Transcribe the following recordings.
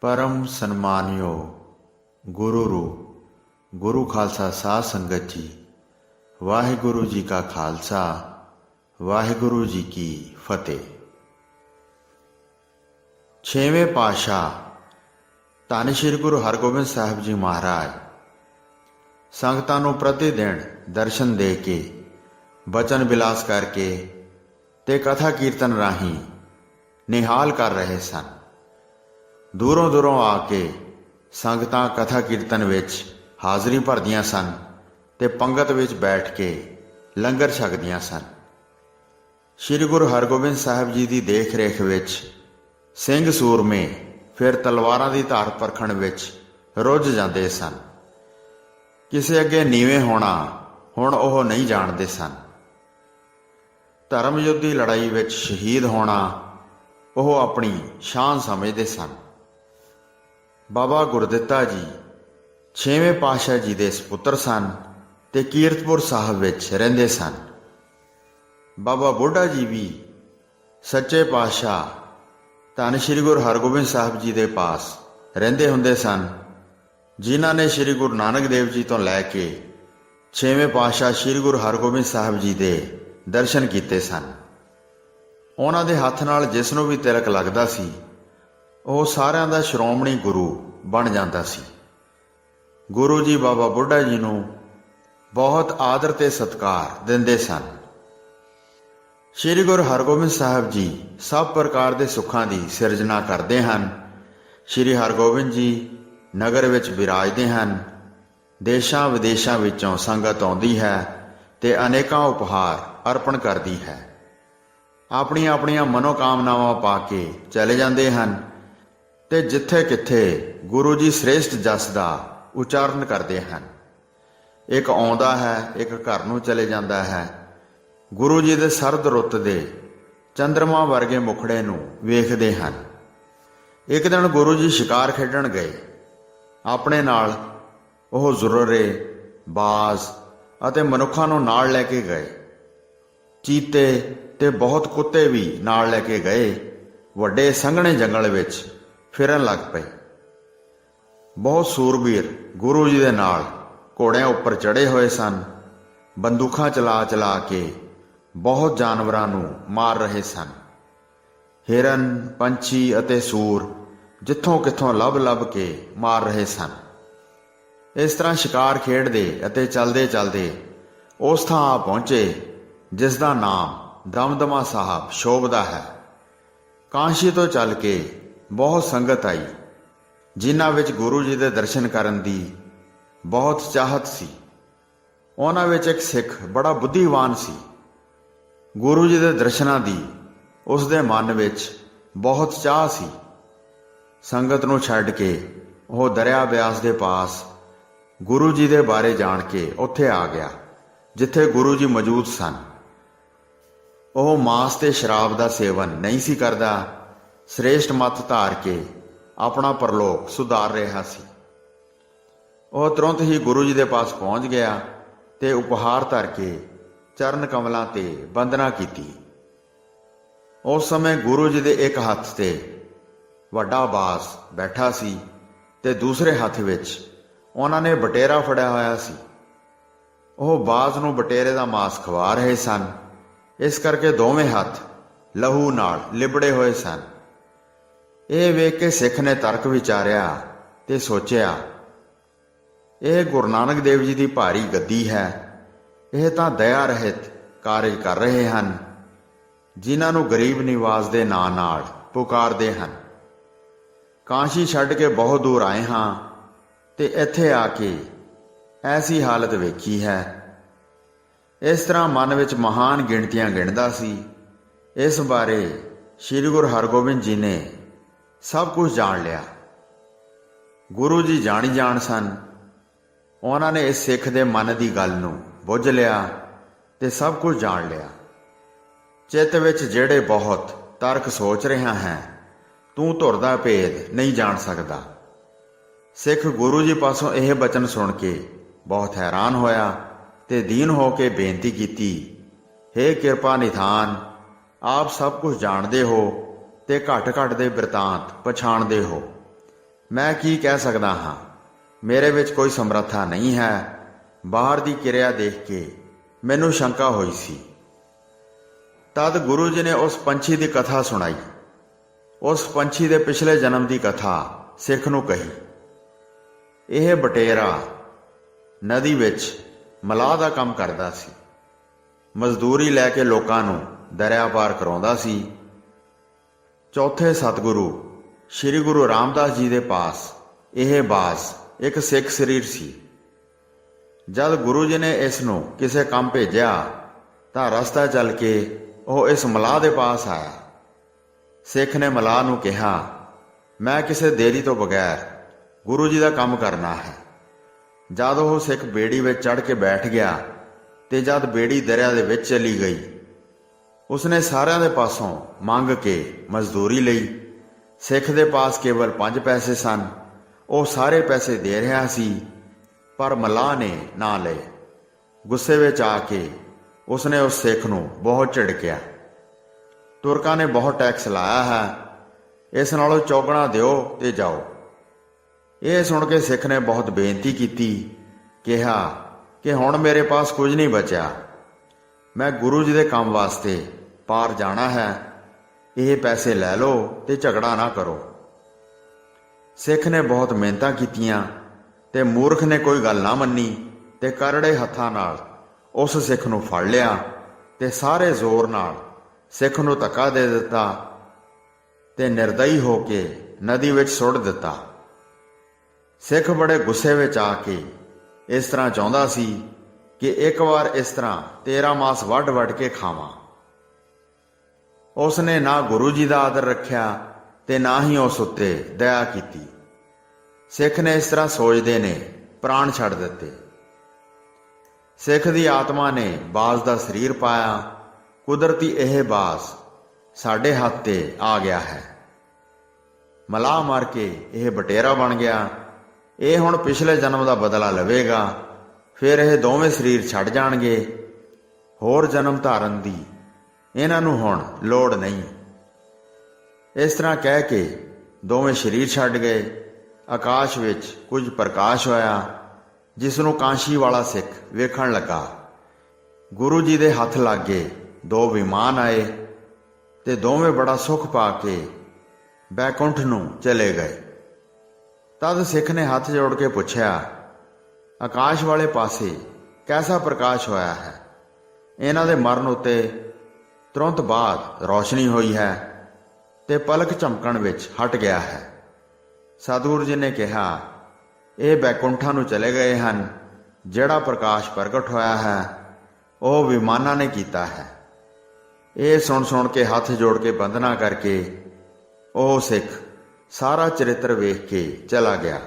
परम सन्मानयोग गुरु गुरु खालसा साध संगत जी, वाहिगुरु जी का खालसा वाहिगुरु जी की फतेह। छेवें पातशाह धन श्री गुरु हरगोबिंद साहिब जी महाराज संगतां नूं प्रतिदिन दर्शन दे के बचन विलास करके ते कथा कीर्तन राही निहाल कर रहे सन। दूरों दूरों आके संगतां कथा कीर्तन विच हाज़री भरदियां सन ते पंगत विच बैठ के लंगर छकदियां सन। श्री गुरु हरगोबिंद साहिब जी की देख रेख विच सिंह सूरमे फिर तलवारां दी धार परखण विच रुझ जांदे सन। किसे अगे नीवें होना हुण ओह नहीं जाणदे सन। धर्म युद्ध की लड़ाई विच शहीद होना ओह अपनी शान समझदे सन। बाबा गुरदित्ता जी छेवें पातशाह जी दे सपुत्र सन ते कीरतपुर साहब विच रहिंदे सन। बाबा बुढ़ा जी भी सच्चे पातशाह धन श्री गुरु हरगोबिंद साहब जी दे पास रहिंदे हुंदे सन, जिन्हां ने श्री गुरु नानक देव जी तो लैके छेवें पातशाह श्री गुरु हरगोबिंद साहब जी दे दर्शन कीते सन। उन्हां दे हत्थ नाल जिस नूं भी तिलक लगदा सी ਉਹ ਸਾਰਿਆਂ ਦਾ ਸ਼੍ਰੋਮਣੀ ਗੁਰੂ ਬਣ ਜਾਂਦਾ ਸੀ। ਗੁਰੂ ਜੀ ਬਾਬਾ ਬੁੱਢਾ ਜੀ ਨੂੰ ਬਹੁਤ ਆਦਰ ਤੇ ਸਤਿਕਾਰ ਦਿੰਦੇ ਸਨ। ਸ਼੍ਰੀ ਗੁਰੂ ਹਰਗੋਬਿੰਦ ਸਾਹਿਬ ਜੀ ਸਭ ਪ੍ਰਕਾਰ ਦੇ ਸੁੱਖਾਂ ਦੀ ਸਿਰਜਣਾ ਕਰਦੇ ਹਨ। ਸ਼੍ਰੀ ਹਰਗੋਬਿੰਦ ਜੀ ਨਗਰ ਵਿੱਚ ਵਿਰਾਜਦੇ ਹਨ। ਦੇਸ਼ਾਂ ਵਿਦੇਸ਼ਾਂ ਵਿੱਚੋਂ ਸੰਗਤ ਆਉਂਦੀ ਹੈ ਤੇ ਅਨੇਕਾਂ ਉਪਹਾਰ ਅਰਪਣ ਕਰਦੀ ਹੈ। ਆਪਣੀਆਂ ਆਪਣੀਆਂ ਮਨੋਕਾਮਨਾਵਾਂ ਪਾ ਕੇ ਚਲੇ ਜਾਂਦੇ ਹਨ ਤੇ ਜਿੱਥੇ ਕਿੱਥੇ ਗੁਰੂ ਜੀ ਸ੍ਰੇਸ਼ਟ ਜਸ ਦਾ ਉਚਾਰਨ ਕਰਦੇ ਹਨ। ਇੱਕ ਆਉਂਦਾ ਹੈ, ਇੱਕ ਘਰ ਨੂੰ ਚਲੇ ਜਾਂਦਾ ਹੈ। ਗੁਰੂ ਜੀ ਦੇ ਸਰਦ ਰੁੱਤ ਦੇ ਚੰਦਰਮਾ ਵਰਗੇ ਮੁਖੜੇ ਨੂੰ ਵੇਖਦੇ ਹਨ। ਇੱਕ ਦਿਨ ਗੁਰੂ ਜੀ ਸ਼ਿਕਾਰ ਖੇਡਣ ਗਏ। ਆਪਣੇ ਨਾਲ ਉਹ ਜ਼ੁਰਰੇ, ਬਾਜ਼ ਅਤੇ ਮਨੁੱਖਾਂ ਨੂੰ ਨਾਲ ਲੈ ਕੇ ਗਏ। ਚੀਤੇ ਤੇ ਬਹੁਤ ਕੁੱਤੇ ਵੀ ਨਾਲ ਲੈ ਕੇ ਗਏ। ਵੱਡੇ ਸੰਘਣੇ ਜੰਗਲ ਵਿੱਚ ਫਿਰਨ ਲੱਗ ਪਏ। ਬਹੁਤ ਸੂਰਬੀਰ ਗੁਰੂ ਜੀ ਦੇ ਨਾਲ ਘੋੜਿਆਂ ਉੱਪਰ ਚੜ੍ਹੇ ਹੋਏ ਸਨ। ਬੰਦੂਕਾਂ ਚਲਾ ਚਲਾ ਕੇ ਬਹੁਤ ਜਾਨਵਰਾਂ ਨੂੰ ਮਾਰ ਰਹੇ ਸਨ। ਹਿਰਨ, ਪੰਛੀ ਅਤੇ ਸੂਰ ਜਿੱਥੋਂ ਕਿੱਥੋਂ ਲੱਭ ਲੱਭ ਕੇ ਮਾਰ ਰਹੇ ਸਨ। ਇਸ ਤਰ੍ਹਾਂ ਸ਼ਿਕਾਰ ਖੇਡਦੇ ਅਤੇ ਚਲਦੇ ਚਲਦੇ ਉਸ ਥਾਂ ਆ ਪਹੁੰਚੇ ਜਿਸ ਦਾ ਨਾਮ ਦਮਦਮਾ ਸਾਹਿਬ ਸ਼ੋਭਦਾ ਹੈ। ਕਾਂਸ਼ੀ ਤੋਂ ਚੱਲ ਕੇ ਬਹੁਤ ਸੰਗਤ ਆਈ, ਜਿਨ੍ਹਾਂ ਵਿੱਚ ਗੁਰੂ ਜੀ ਦੇ ਦਰਸ਼ਨ ਕਰਨ ਦੀ ਬਹੁਤ ਚਾਹਤ ਸੀ। ਉਹਨਾਂ ਵਿੱਚ ਇੱਕ ਸਿੱਖ ਬੜਾ ਬੁੱਧੀਵਾਨ ਸੀ। ਗੁਰੂ ਜੀ ਦੇ ਦਰਸ਼ਨਾਂ ਦੀ ਉਸ ਦੇ ਮਨ ਵਿੱਚ ਬਹੁਤ ਚਾਹ ਸੀ। ਸੰਗਤ ਨੂੰ ਛੱਡ ਕੇ ਉਹ ਦਰਿਆ ਬਿਆਸ ਦੇ ਪਾਸ ਗੁਰੂ ਜੀ ਦੇ ਬਾਰੇ ਜਾਣ ਕੇ ਉੱਥੇ ਆ ਗਿਆ ਜਿੱਥੇ ਗੁਰੂ ਜੀ ਮੌਜੂਦ ਸਨ। ਉਹ ਮਾਂਸ ਤੇ ਸ਼ਰਾਬ ਦਾ ਸੇਵਨ ਨਹੀਂ ਸੀ ਕਰਦਾ। ਸ੍ਰੇਸ਼ਟ ਮੱਤ ਧਾਰ ਕੇ ਆਪਣਾ ਪਰਲੋਕ ਸੁਧਾਰ ਰਿਹਾ ਸੀ। ਉਹ ਤੁਰੰਤ ਹੀ ਗੁਰੂ ਜੀ ਦੇ ਪਾਸ ਪਹੁੰਚ ਗਿਆ ਤੇ ਉਪਹਾਰ ਧਰ ਕੇ ਚਰਨ ਕਮਲਾਂ ਤੇ ਵੰਦਨਾ ਕੀਤੀ। ਉਸ ਸਮੇਂ ਗੁਰੂ ਜੀ ਦੇ ਇੱਕ ਹੱਥ ਤੇ ਵੱਡਾ ਬਾਜ਼ ਬੈਠਾ ਸੀ ਤੇ ਦੂਸਰੇ ਹੱਥ ਵਿੱਚ ਉਹਨਾਂ ਨੇ ਬਟੇਰਾ ਫੜਿਆ ਹੋਇਆ ਸੀ। ਉਹ ਬਾਜ਼ ਨੂੰ ਬਟੇਰੇ ਦਾ ਮਾਸ ਖਵਾ ਰਹੇ ਸਨ। ਇਸ ਕਰਕੇ ਦੋਵੇਂ ਹੱਥ ਲਹੂ ਨਾਲ ਲਿਬੜੇ ਹੋਏ ਸਨ। ਇਹ ਵੇਖ ਕੇ ਸਿੱਖ ਨੇ ਤਰਕ ਵਿਚਾਰਿਆ ਤੇ ਸੋਚਿਆ, ਇਹ ਗੁਰੂ ਨਾਨਕ ਦੇਵ ਜੀ ਦੀ ਭਾਰੀ ਗੱਦੀ ਹੈ। ਇਹ ਤਾਂ ਦਇਆ ਰਹਿਤ ਕਾਰਜ ਕਰ ਰਹੇ ਹਨ, ਜਿਨ੍ਹਾਂ ਨੂੰ ਗਰੀਬ ਨਿਵਾਜ਼ ਦੇ ਨਾਂ ਨਾਲ ਪੁਕਾਰਦੇ ਹਨ। ਕਾਂਸ਼ੀ ਛੱਡ ਕੇ ਬਹੁਤ ਦੂਰ ਆਏ ਹਾਂ ਤੇ ਇੱਥੇ ਆ ਕੇ ਐਸੀ ਹਾਲਤ ਵੇਖੀ ਹੈ। ਇਸ ਤਰ੍ਹਾਂ ਮਨ ਵਿੱਚ ਮਹਾਨ ਗਿਣਤੀਆਂ ਗਿਣਦਾ ਸੀ। ਇਸ ਬਾਰੇ ਸ਼੍ਰੀ ਗੁਰੂ ਹਰਗੋਬਿੰਦ ਜੀ ਨੇ ਸਭ ਕੁਝ ਜਾਣ ਲਿਆ। ਗੁਰੂ ਜੀ ਜਾਣੀ ਜਾਣ ਸਨ। ਉਹਨਾਂ ਨੇ ਇਸ ਸਿੱਖ ਦੇ ਮਨ ਦੀ ਗੱਲ ਨੂੰ ਬੁੱਝ ਲਿਆ ਤੇ ਸਭ ਕੁਝ ਜਾਣ ਲਿਆ। ਚਿੱਤ ਵਿੱਚ ਜਿਹੜੇ ਬਹੁਤ ਤਰਕ ਸੋਚ ਰਿਹਾ ਹੈ, ਤੂੰ ਧੁਰ ਦਾ ਭੇਦ ਨਹੀਂ ਜਾਣ ਸਕਦਾ। ਸਿੱਖ ਗੁਰੂ ਜੀ ਪਾਸੋਂ ਇਹ ਬਚਨ ਸੁਣ ਕੇ ਬਹੁਤ ਹੈਰਾਨ ਹੋਇਆ ਤੇ ਦੀਨ ਹੋ ਕੇ ਬੇਨਤੀ ਕੀਤੀ, ਹੇ ਕਿਰਪਾ ਨਿਧਾਨ, ਆਪ ਸਭ ਕੁਝ ਜਾਣਦੇ ਹੋ ਤੇ ਘੱਟ ਘੱਟ ਦੇ ਬਿਰਤਾਂਤ ਪਛਾਣਦੇ ਹੋ। मैं की कह सकदा हाँ, मेरे विच कोई समर्था नहीं है। बाहर दी किरिया देख के मैनू शंका हुई सी। तद गुरु जी ने उस पंछी की कथा सुनाई। उस पंछी के पिछले जन्म की कथा सिख नूं कही। यह बटेरा नदी विच मलाह दा काम करदा सी। मजदूरी लैके लोकां नूं दरिया पार कराउंदा सी। चौथे सतगुरु श्री गुरु रामदास जी के पास यह बास एक सिख शरीर सी। जद गुरु जी ने इस नूं किसे काम भेजिया तां रस्ता चल के वह इस मलाह दे पास आया। सिख ने मलाह नूं कहा, मैं किसे देरी तो बगैर गुरु जी का काम करना है। जद वह सिख बेड़ी में चढ़ के बैठ गया ते जद बेड़ी दरिया दे विच चली गई, उसने सारिਆਂ ਦੇ पासों मंग के मजदूरी लई। सिख दे पास केवल 5 पैसे सन। ਉਹ सारे पैसे दे रहा सी, पर मलाह ने ना लए। गुस्से ਵਿੱਚ आ के उसने उस सिख नूं बहुत झिड़किया। तुरकां ने बहुत टैक्स लाया है, इस नालों चौगुणा दिओ ते जाओ। यह सुन के सिख ने बहुत बेनती की, कहा कि हुण मेरे पास कुछ नहीं बचा, मैं गुरु जी के काम वास्ते पार जाना है, ये पैसे लै लो ते झगड़ा ना करो। सिख ने बहुत मिहनतां कीतियां ते मूर्ख ने कोई गल ना मन्नी ते करड़े हत्थां नाल उस सिख नूं फड़ लिया ते सारे जोर नाल सिख नूं धक्का दे दिता ते निर्दयी हो के नदी विच सुट दिता। सिख बड़े गुस्से विच आके इस तरह चाहुंदा सी कि एक बार इस तरह तेरा मांस वढ वढ के खावां। उसने ना गुरु जी का आदर रखिया ते ना ही उस उत्ते दया की। सिख ने इस तरह सोचदे ने प्राण छड़ दिते। सिख दी आत्मा ने बाज का शरीर पाया। कुदरती यह बाज साडे हाथ ते आ गया है। मलाह मार के यह बटेरा बन गया। ये हुण पिछले जन्म का बदला लवेगा, फिर यह दोवें शरीर छड़ जाणगे। होर जन्म धारन दी इन्हां नूं हुण लोड़ नहीं। इस तरह कह के दोवें शरीर छड़ गए। आकाश विच कुछ प्रकाश होया, जिसनूं कांशी वाला सिख वेखण लगा। गुरु जी दे हथ लग गए। 2 विमान आए ते दोवें बड़ा सुख पा के बैकुंठ नूं चले गए। तद सिख ने हाथ जोड़ के पुछया, आकाश वाले पासे कैसा प्रकाश होया है? इन्हां दे मरण उत्ते तुरंत बाद रोशनी हुई है ते पलक झमकण विच हट गया है। सतगुरु जी ने कहा, ये बैकुंठां नूं चले गए हैं। जिहड़ा प्रकाश प्रगट होया है वह विमानां ने कीता है। ये सुन सुन के हाथ जोड़ के बंदना करके वह सिख सारा चरित्र वेख के चला गया।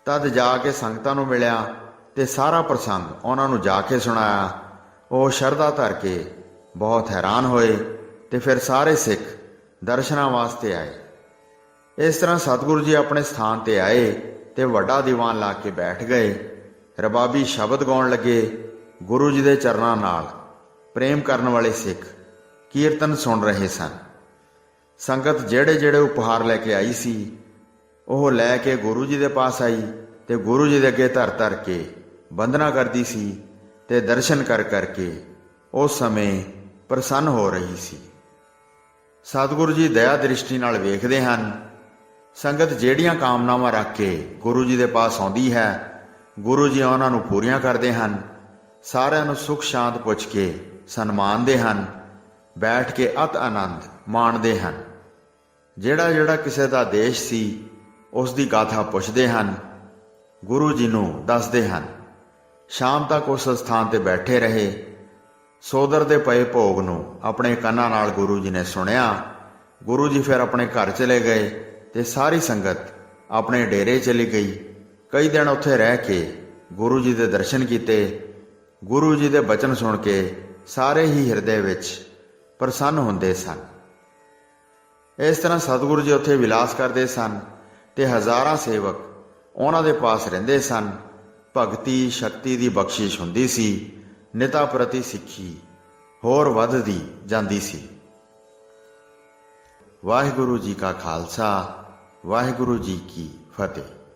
तद जाके संगतां नूं मिलिया ते सारा प्रसंग उन्हां नूं जाके सुनाया। वो शरधा धर के बहुत हैरान होए ते फिर सारे सिख दर्शनां वास्ते आए। इस तरह सतगुरु जी अपने स्थान ते आए ते वड्डा दीवान ला के बैठ गए। रबाबी शब्द गाउण लगे। गुरु जी दे चरनां नाल प्रेम करन वाले सिख कीर्तन सुन रहे सन। संगत जेड़े जेड़े उपहार लैके आई सी ओह लैके गुरु जी दे पास आई ते गुरु जी दे अगे धर धर के वंदना करदी सी ते दर्शन कर करके उस समय प्रसन्न हो रही सी। सतगुरु जी दया दृष्टि नाल वेखदे हन। संगत जेड़ियां कामनावां रख के गुरु जी दे पास आउंदी है, गुरु जी उन्हां नूं पूरीआं करदे हन। सारिआं नूं सुख शांत पुछ के सन्मानदे हन। बैठ के अत आनंद माणदे हन। जेड़ा जेड़ा किसे दा देश सी उस दी गाथा पुछदे हन, गुरु जी नूं दसदे हन। शाम तक उस स्थान ते बैठे रहे। सोदर दे पए भोग नूं अपने कन्नां नाल गुरु जी ने सुनिया। गुरु जी फिर अपने घर चले गए ते सारी संगत अपने डेरे चली गई। कई दिन उत्थे रह के गुरु जी दे दर्शन कीते। गुरु जी दे बचन सुन के सारे ही हिरदे विच प्रसन्न हुंदे सन। इस तरह सतगुरु जी उत्थे विलास करते सन ते हज़ारां सेवक उन्हां दे पास रहिंदे सन। भगती शक्ति की बख्शिश हुंदी सी। निता प्रति सिੱਖੀ होर वधदी जांदी सी। वाहिगुरु जी का खालसा ਵਾਹਿਗੁਰੂ ਜੀ ਕੀ ਫਤਿਹ।